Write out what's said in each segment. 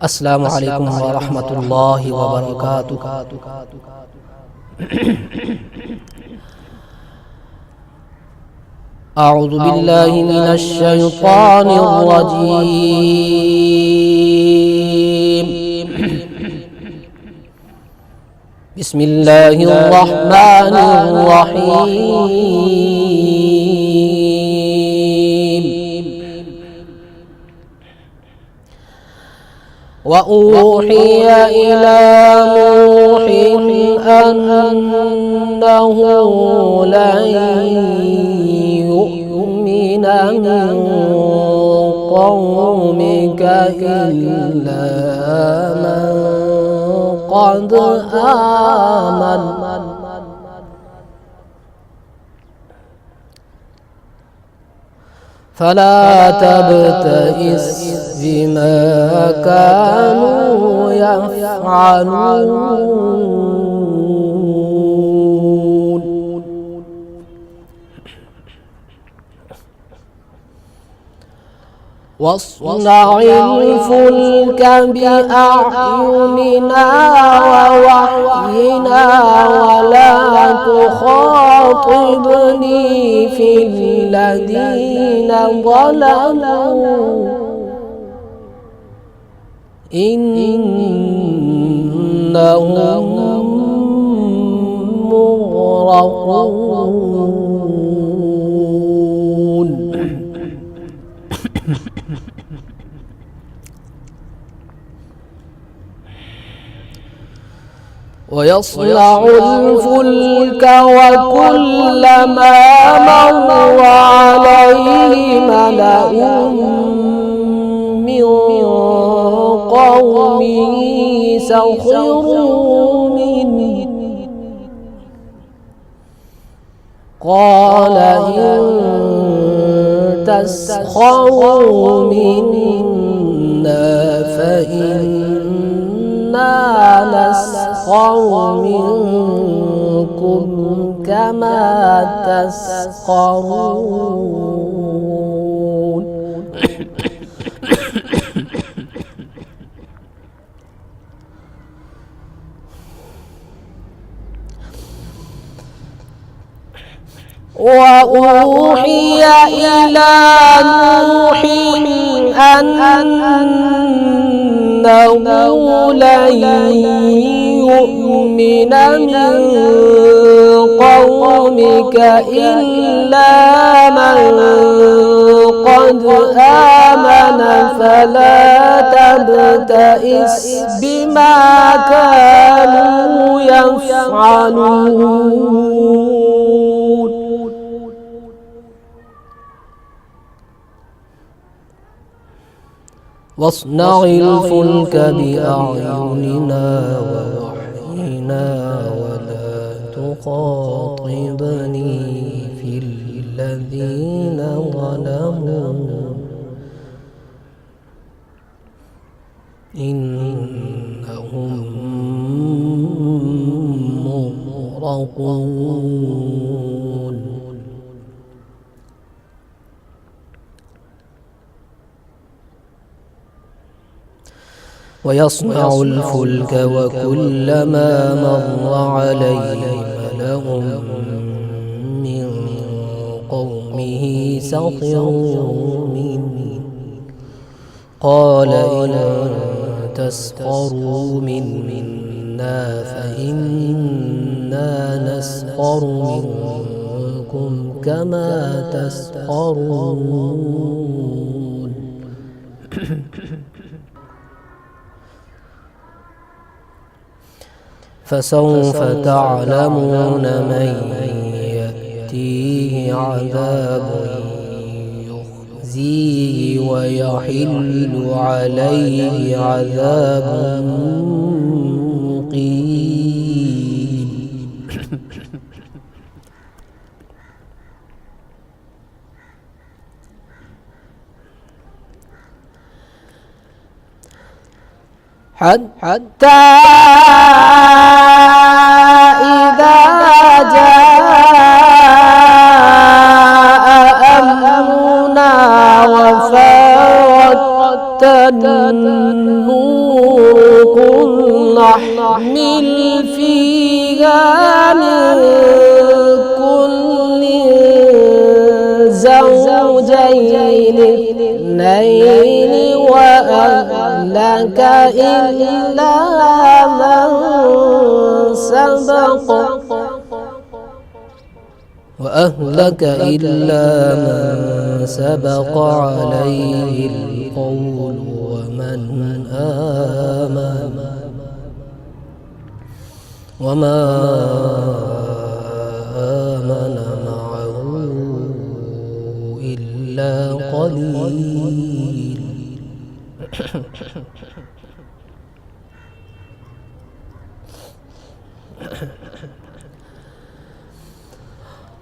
अस्सलामु अलैकुम वरहमतुल्लाहि वबरकातुहू। अऊज़ु बिल्लाहि मिनश शैतानिर रजीम। बिस्मिल्लाहिर रहमानिर रहीम। वऊहिय इला नूहिन अन्नहु लन युमिना मिन क़ौमिका इल्ला मन क़द आमन। फला तबतइस बिमा कानू यफ़अलून। वस्नइल फुल्क बिअअयुनिना ववह्यिना वला तुख़ातिबनी फिल्लज़ीना ज़लमू इन्नहुम मुग़रक़ून। वयस्नउ الفلك وكلما مر عليه ملأ من قومه سخروا منه قال إن تسخروا منا فإنا نسخر منكم كما تسخرون. وأوحي إلى نوح أنه لن يؤمن من قومك إلا من قد آمن فلا تبتئس بما كانوا يفعلون. واصنع الفلك بأعيننا ووحينا ولا تخاطبني في الذين ظلموا إنهم مغرقون. ويصنع الفلك وكلما مر عليه ملأ من قومه سخروا منه قال إن تسخروا منا فإنا نسخر منكم كما تسخرون. فسوف تعلمون من يأتيه عذاب يخزيه ويحل عليه عذاب مقيم. حتى إذا جاء أمرنا وفارت النور أهلك إلا من سبق عليه القول وما آمن معه إلا قليل.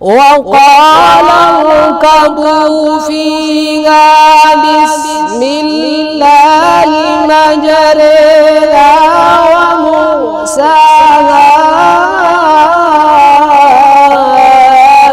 وقال اركبوا فيها بسم الله مجريها ومرساها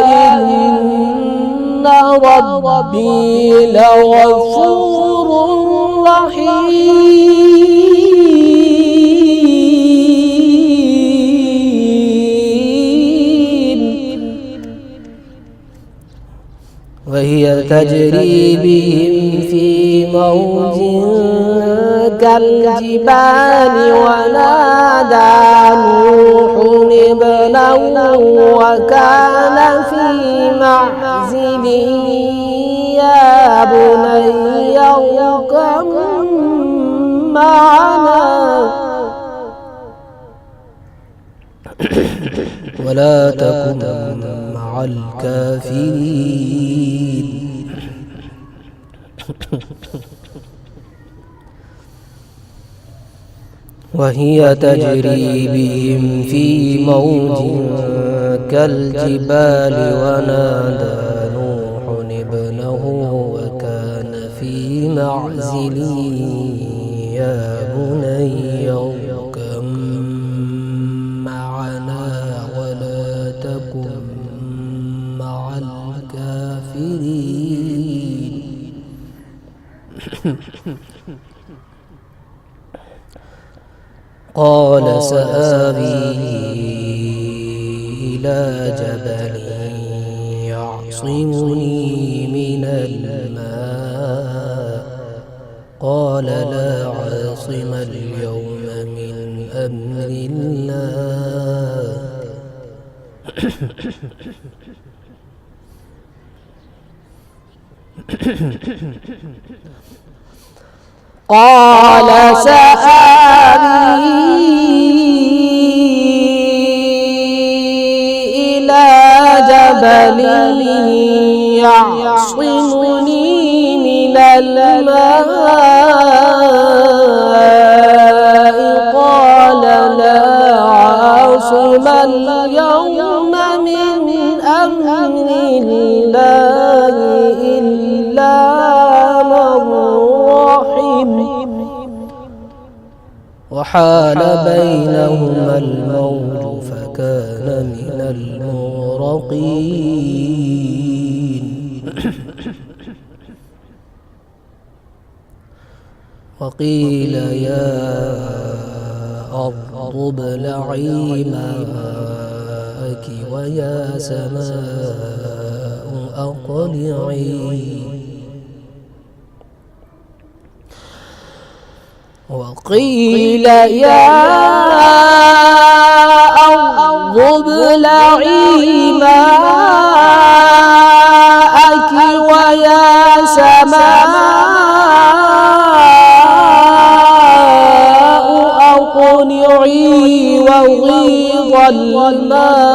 إن ربي لغفور رحيم. وهي تجري بهم في موج كالجبال ونادى نوح ابنه وكان في معزل يا بني اركب معنا ولا تكن مع الكافرين. وهي تجري بهم في موج كالجبال ونادى نوح ابنه وكان في معزل يا بني اركب معنا ولا تكن مع الكافرين. قال سآوي إلى جبل يعصمني من الماء قال لا عاصم اليوم من أمر الله قال سآوي إلى جبل يعصمني من الماء قال لا عاصم اليوم من أمر الله إلا من رحم وحال بينهما الموج فكان من المغرقين. وقيل يا أرض ابلعي ماءك ويا سماء أقلعي وقيل يا أرض ابلعي ماءك ويا سماء أقلعي وغيض الماء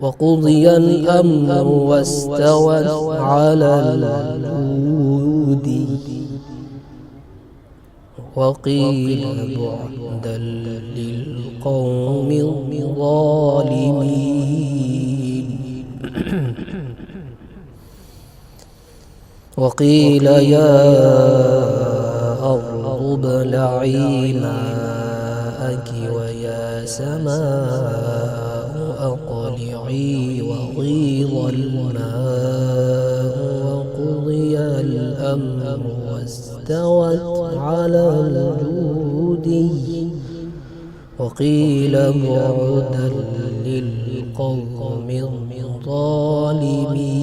وقضي الأمر واستوت على الجود وقيل بعدا للقوم الظالمين. وقيل يا أرض ابلعي ماءك ويا سماء أقلعي وغيض الماء وقضي الأمر واستوت على الجود وقيل بعدا للقوم الظالمين.